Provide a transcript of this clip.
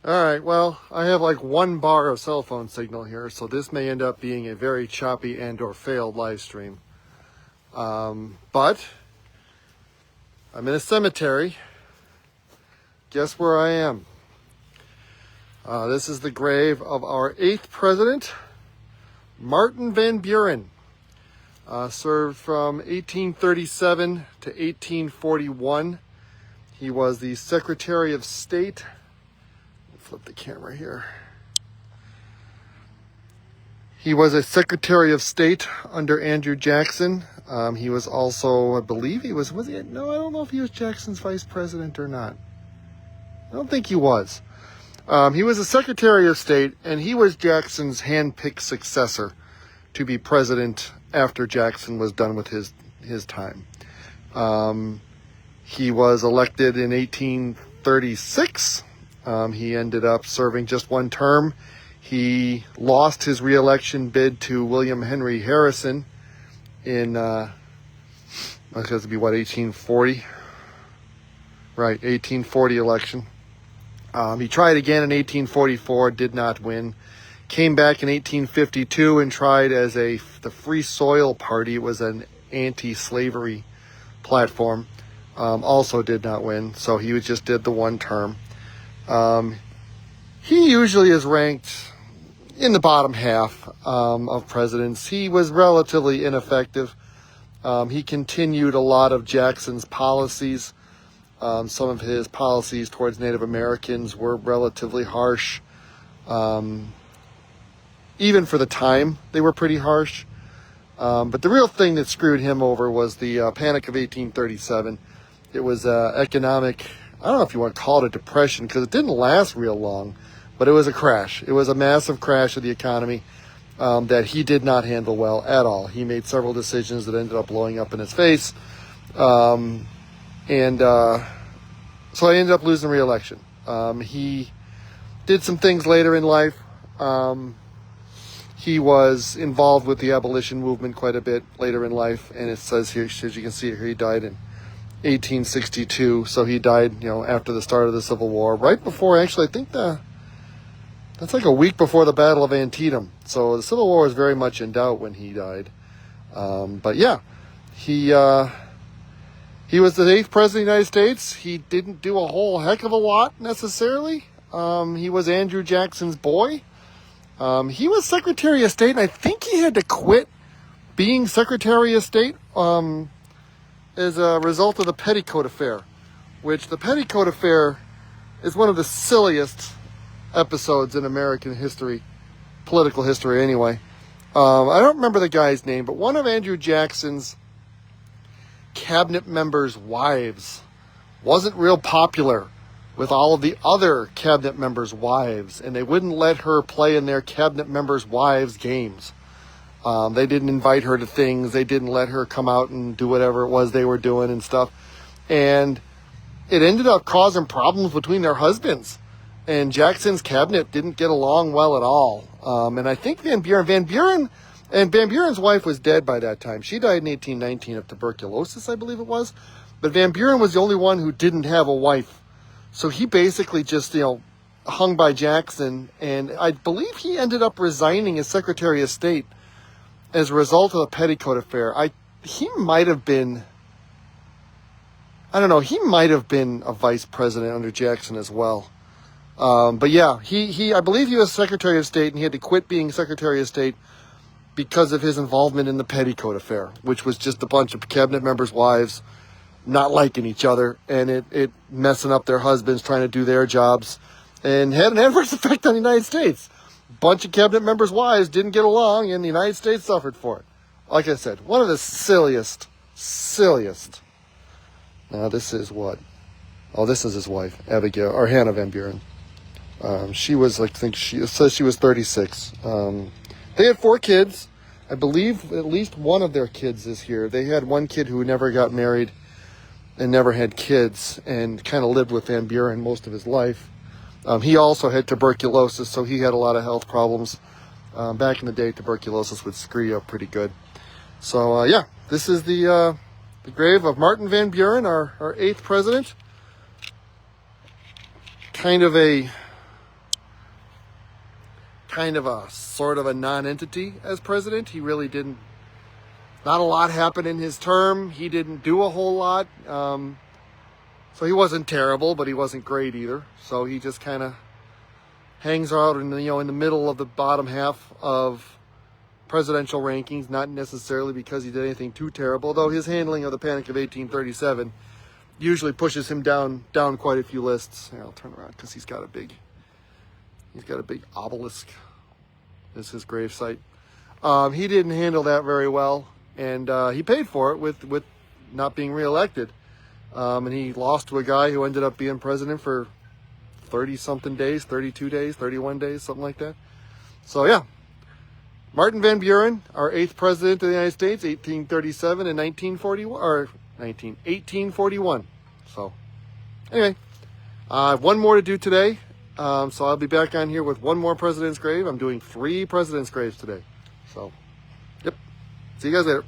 All right, well, I have like 1 bar of cell phone signal here, so this may end up being a very choppy and or failed live stream. But I'm in a cemetery. Guess where I am? This is the grave of our 8th president, Martin Van Buren. Served from 1837 to 1841. He was the Secretary of State. Flip the camera here. He was a Secretary of State under Andrew Jackson. He was also, I believe he was he? No, I don't know if he was Jackson's vice president or not. I don't think he was. He was a Secretary of State, and he was Jackson's hand-picked successor to be president after Jackson was done with his time. He was elected in 1836. He ended up serving just 1 term. He lost his re-election bid to William Henry Harrison in, I guess it'd be 1840? Right, 1840 election. He tried again in 1844, did not win. Came back in 1852 and tried as the Free Soil Party. It was an anti-slavery platform. Also did not win, so he just did the 1 term. He usually is ranked in the bottom half of presidents. He was relatively ineffective. He continued a lot of Jackson's policies. Some of his policies towards Native Americans were relatively harsh. Even for the time, they were pretty harsh. But the real thing that screwed him over was the Panic of 1837. It was economic, I don't know if you want to call it a depression, because it didn't last real long, but it was a crash. It was a massive crash of the economy that he did not handle well at all. He made several decisions that ended up blowing up in his face. So I ended up losing re-election. He did some things later in life. He was involved with the abolition movement quite a bit later in life, and it says here, as you can see here, he died in 1862. So he died, after the start of the Civil War, right before, actually, I think that's like a week before the Battle of Antietam. So the Civil War was very much in doubt when he died. But yeah, he was the 8th president of the United States. He didn't do a whole heck of a lot necessarily. He was Andrew Jackson's boy. He was Secretary of State, and I think he had to quit being Secretary of State as a result of the Petticoat Affair, which the Petticoat Affair is one of the silliest episodes in American history, political history anyway. I don't remember the guy's name, but one of Andrew Jackson's cabinet members' wives wasn't real popular with all of the other cabinet members' wives, and they wouldn't let her play in their cabinet members' wives' games. They didn't invite her to things. They didn't let her come out and do whatever it was they were doing and stuff. And it ended up causing problems between their husbands. And Jackson's cabinet didn't get along well at all. And I think Van Buren's wife was dead by that time. She died in 1819 of tuberculosis, I believe it was. But Van Buren was the only one who didn't have a wife. So he basically just, hung by Jackson. And I believe he ended up resigning as Secretary of State as a result of the Petticoat Affair. He might have been a vice president under Jackson as well. But yeah, I believe he was Secretary of State, and he had to quit being Secretary of State because of his involvement in the Petticoat Affair, which was just a bunch of cabinet members' wives not liking each other, and it messing up their husbands trying to do their jobs, and had an adverse effect on the United States. Bunch of cabinet members' wives didn't get along, and the United States suffered for it. Like I said, one of the silliest. Now this is what? Oh, this is his wife, Abigail, or Hannah Van Buren. She was, it says she was 36. They had 4 kids. I believe at least one of their kids is here. They had one kid who never got married and never had kids, and kind of lived with Van Buren most of his life. He also had tuberculosis, so he had a lot of health problems. Back in the day, tuberculosis would screw you up pretty good. So, yeah, this is the grave of Martin Van Buren, our 8th president. Kind of a kind of a sort of a non-entity as president. He really didn't, not a lot happened in his term. He didn't do a whole lot. So he wasn't terrible, but he wasn't great either. So he just kind of hangs out in the middle of the bottom half of presidential rankings, not necessarily because he did anything too terrible, though his handling of the Panic of 1837 usually pushes him down quite a few lists. I'll turn around because he's got a big obelisk as his gravesite. He didn't handle that very well, and he paid for it with not being reelected. And he lost to a guy who ended up being president for 30-something days, 32 days, 31 days, something like that. So, yeah. Martin Van Buren, our 8th president of the United States, 1837 and 1841. So, anyway, I have one more to do today. So I'll be back on here with one more president's grave. I'm doing 3 president's graves today. So, yep. See you guys later.